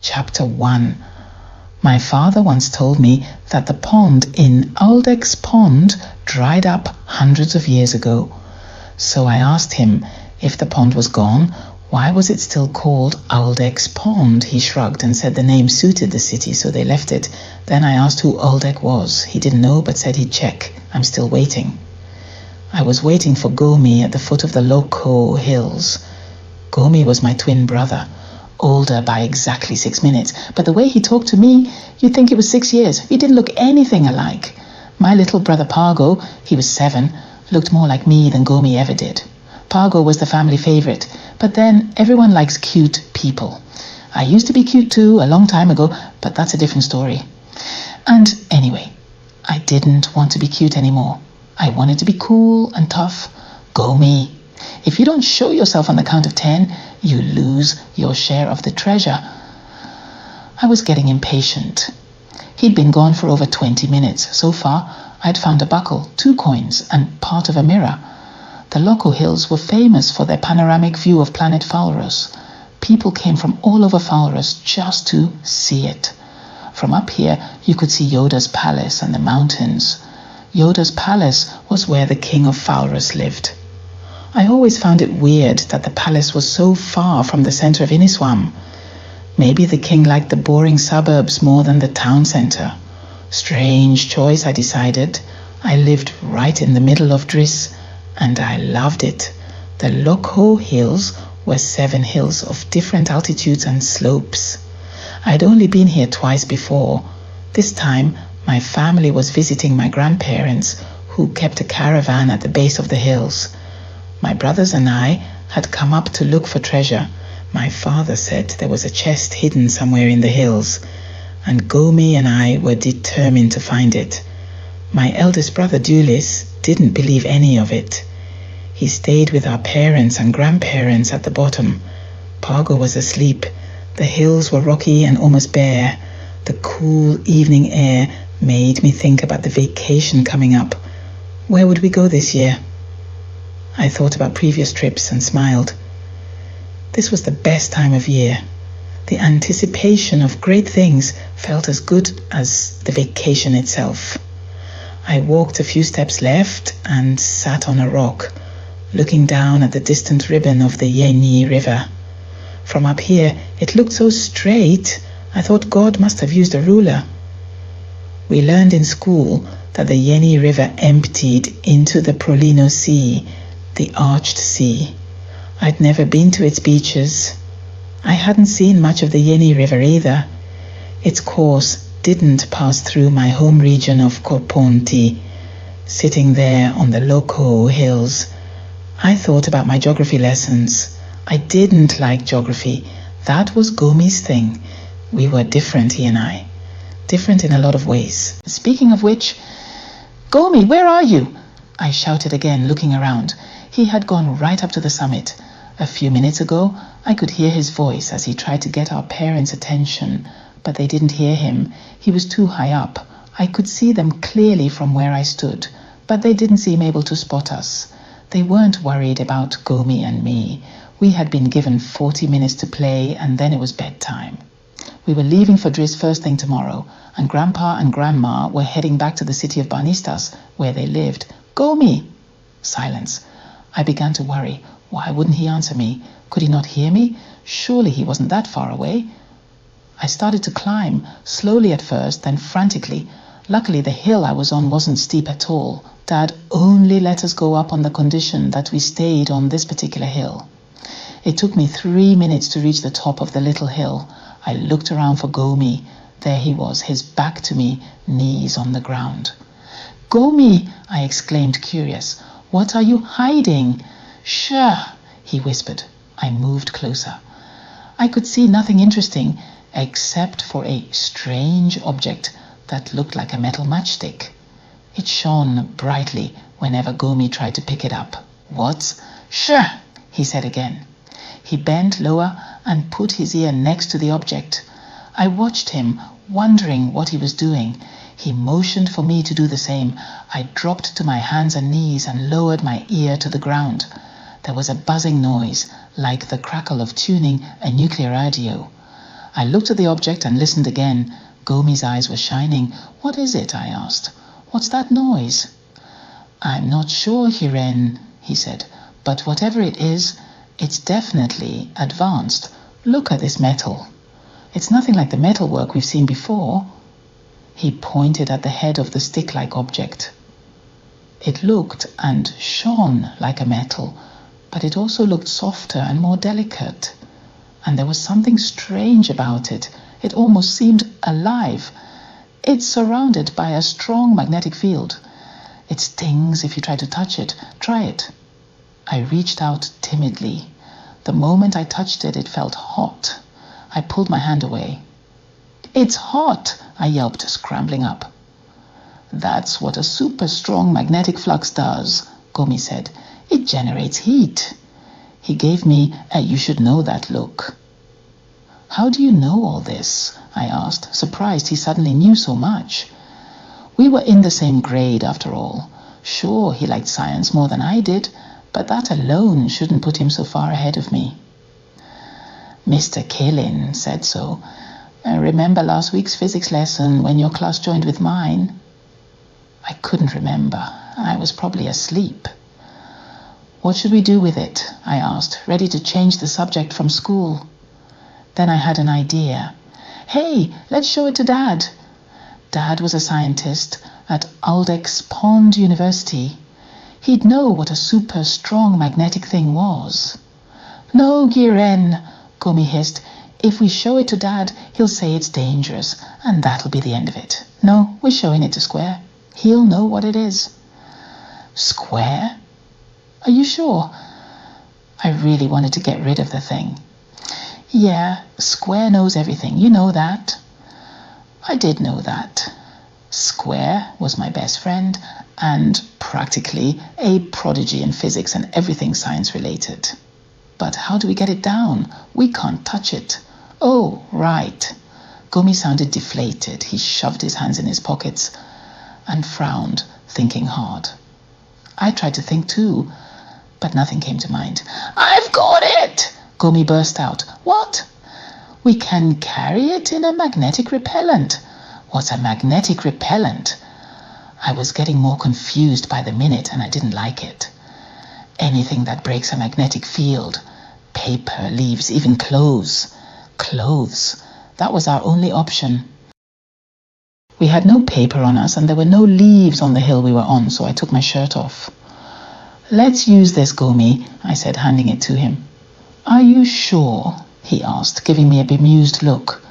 Chapter 1. My father once told me that the pond in Aldec's Pond dried up hundreds of years ago. So I asked him, if the pond was gone, why was it still called Aldec's Pond? He shrugged and said the name suited the city, so they left it. Then I asked who Aldec was. He didn't know, but said he'd check. I'm still waiting. I was waiting for Gomi at the foot of the Loco Hills. Gomi was my twin brother, older by exactly 6 minutes, but the way he talked to me, you'd think it was 6 years. We didn't look anything alike. My little brother Pargo, he was 7, looked more like me than Gomi ever did. Pargo was the family favorite, but then everyone likes cute people. I used to be cute too a long time ago, but that's a different story. And anyway, I didn't want to be cute anymore. I wanted to be cool and tough. Gomi. If you don't show yourself on the count of 10, you lose your share of the treasure. I was getting impatient. He'd been gone for over 20 minutes. So far, I'd found a buckle, 2 coins, and part of a mirror. The Loco Hills were famous for their panoramic view of planet Falrus. People came from all over Falrus just to see it. From up here, you could see Yoda's palace and the mountains. Yoda's palace was where the king of Falrus lived. I always found it weird that the palace was so far from the center of Iniswam. Maybe the king liked the boring suburbs more than the town center. Strange choice, I decided. I lived right in the middle of Driss, and I loved it. The Loco Hills were 7 hills of different altitudes and slopes. I'd only been here twice before. This time, my family was visiting my grandparents, who kept a caravan at the base of the hills. My brothers and I had come up to look for treasure. My father said there was a chest hidden somewhere in the hills, and Gomi and I were determined to find it. My eldest brother Dulis didn't believe any of it. He stayed with our parents and grandparents at the bottom. Pargo was asleep. The hills were rocky and almost bare. The cool evening air made me think about the vacation coming up. Where would we go this year? I thought about previous trips and smiled. This was the best time of year. The anticipation of great things felt as good as the vacation itself. I walked a few steps left and sat on a rock, looking down at the distant ribbon of the Yeni River. From up here, it looked so straight, I thought God must have used a ruler. We learned in school that the Yeni River emptied into the Prolino Sea, the Arched Sea. I'd never been to its beaches. I hadn't seen much of the Yeni River either. Its course didn't pass through my home region of Korponti. Sitting there on the Loco Hills, I thought about my geography lessons. I didn't like geography. That was Gomi's thing. We were different, he and I. Different in a lot of ways. Speaking of which, Gomi, where are you? I shouted again, looking around. He had gone right up to the summit. A few minutes ago, I could hear his voice as he tried to get our parents' attention, but they didn't hear him. He was too high up. I could see them clearly from where I stood, but they didn't seem able to spot us. They weren't worried about Gomi and me. We had been given 40 minutes to play, and then it was bedtime. We were leaving for Driss first thing tomorrow, and Grandpa and Grandma were heading back to the city of Barnistas, where they lived. Gomi! Silence. I began to worry. Why wouldn't he answer me? Could he not hear me? Surely he wasn't that far away. I started to climb, slowly at first, then frantically. Luckily, the hill I was on wasn't steep at all. Dad only let us go up on the condition that we stayed on this particular hill. It took me 3 minutes to reach the top of the little hill. I looked around for Gomi. There he was, his back to me, knees on the ground. Gomi! I exclaimed, curious. What are you hiding? Sure, he whispered. I moved closer. I could see nothing interesting except for a strange object that looked like a metal matchstick. It shone brightly whenever Gomi tried to pick it up. What? Sure, he said again. He bent lower and put his ear next to the object. I watched him, wondering what he was doing. He motioned for me to do the same. I dropped to my hands and knees and lowered my ear to the ground. There was a buzzing noise, like the crackle of tuning a nuclear radio. I looked at the object and listened again. Gomi's eyes were shining. "What is it?" I asked. "What's that noise?" "I'm not sure, Hiren," he said, "but whatever it is, it's definitely advanced. Look at this metal. It's nothing like the metalwork we've seen before." He pointed at the head of the stick-like object. It looked and shone like a metal, but it also looked softer and more delicate. And there was something strange about it. It almost seemed alive. It's surrounded by a strong magnetic field. It stings if you try to touch it. Try it. I reached out timidly. The moment I touched it, it felt hot. I pulled my hand away. "It's hot!" I yelped, scrambling up. "That's what a super strong magnetic flux does," Gomi said. "It generates heat." He gave me a "you should know that" look. "How do you know all this?" I asked, surprised he suddenly knew so much. We were in the same grade, after all. Sure, he liked science more than I did, but that alone shouldn't put him so far ahead of me. "Mr. Killin said so. Remember last week's physics lesson when your class joined with mine?" I couldn't remember. I was probably asleep. "What should we do with it?" I asked, ready to change the subject from school. Then I had an idea. "Hey, let's show it to Dad." Dad was a scientist at Aldex Pond University. He'd know what a super strong magnetic thing was. "No, Giren," Gomi hissed. "If we show it to Dad, he'll say it's dangerous, and that'll be the end of it. No, we're showing it to Square. He'll know what it is." "Square? Are you sure?" I really wanted to get rid of the thing. "Yeah, Square knows everything. You know that." I did know that. Square was my best friend and practically a prodigy in physics and everything science-related. But how do we get it down? We can't touch it. "Oh, right." Gomi sounded deflated. He shoved his hands in his pockets and frowned, thinking hard. I tried to think too, but nothing came to mind. "I've got it!" Gomi burst out. "What?" "We can carry it in a magnetic repellent." "What's a magnetic repellent?" I was getting more confused by the minute, and I didn't like it. Anything that breaks a magnetic field. Paper, leaves, even clothes. Clothes. That was our only option. We had no paper on us, and there were no leaves on the hill we were on, so I took my shirt off. "Let's use this, Gomi," I said, handing it to him. "Are you sure?" he asked, giving me a bemused look.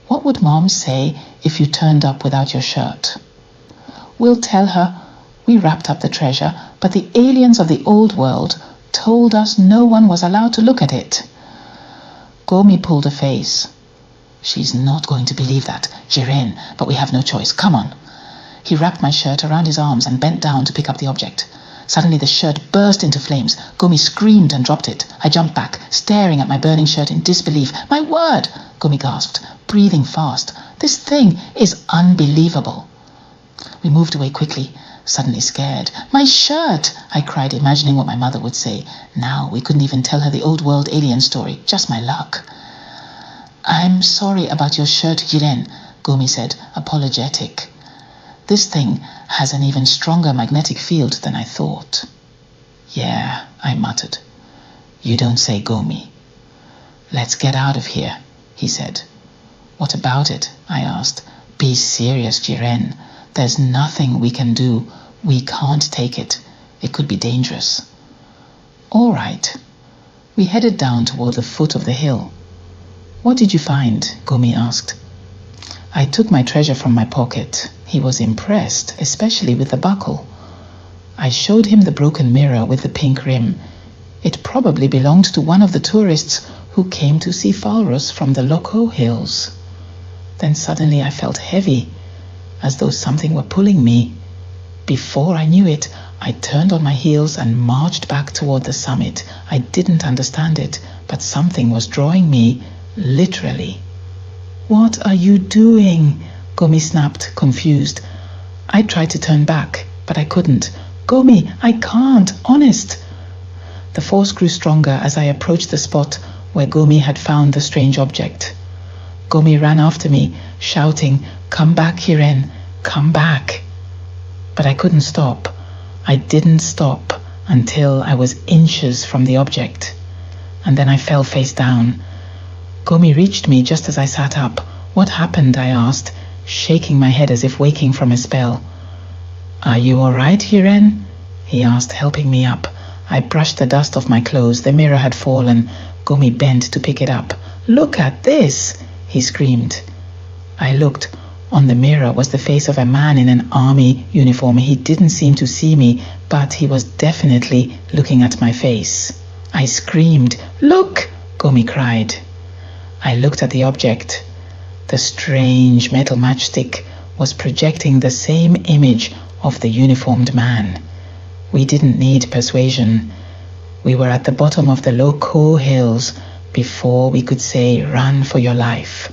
"What would Mom say if you turned up without your shirt?" "We'll tell her we wrapped up the treasure, but the aliens of the old world told us no one was allowed to look at it." Gomi pulled a face. "She's not going to believe that. Jiren, but we have no choice. Come on." He wrapped my shirt around his arms and bent down to pick up the object. Suddenly the shirt burst into flames. Gomi screamed and dropped it. I jumped back, staring at my burning shirt in disbelief. "My word!" Gomi gasped, breathing fast. "This thing is unbelievable." We moved away quickly, suddenly scared. "My shirt!" I cried, imagining what my mother would say. Now we couldn't even tell her the old world alien story. Just my luck. "I'm sorry about your shirt, Jiren," Gomi said, apologetic. "This thing has an even stronger magnetic field than I thought." "Yeah," I muttered. "You don't say, Gomi." "Let's get out of here," he said. "What about it?" I asked. "Be serious, Jiren. There's nothing we can do. We can't take it. It could be dangerous." "All right." We headed down toward the foot of the hill. "What did you find?" Gomi asked. I took my treasure from my pocket. He was impressed, especially with the buckle. I showed him the broken mirror with the pink rim. It probably belonged to one of the tourists who came to see Falrus from the Loco Hills. Then suddenly I felt heavy, as though something were pulling me. Before I knew it, I turned on my heels and marched back toward the summit. I didn't understand it, but something was drawing me, literally. "What are you doing?" Gomi snapped, confused. I tried to turn back, but I couldn't. "Gomi, I can't, honest." The force grew stronger as I approached the spot where Gomi had found the strange object. Gomi ran after me, shouting, "Come back, Hiren, come back." But I couldn't stop. I didn't stop until I was inches from the object. And then I fell face down. Gomi reached me just as I sat up. "What happened?" I asked, shaking my head as if waking from a spell. "Are you all right, Hiren?" he asked, helping me up. I brushed the dust off my clothes. The mirror had fallen. Gomi bent to pick it up. "Look at this!" he screamed. I looked. On the mirror was the face of a man in an army uniform. He didn't seem to see me, but he was definitely looking at my face. I screamed. "Look!" Gomi cried. I looked at the object. The strange metal matchstick was projecting the same image of the uniformed man. We didn't need persuasion. We were at the bottom of the Loco Hills before we could say, "Run for your life."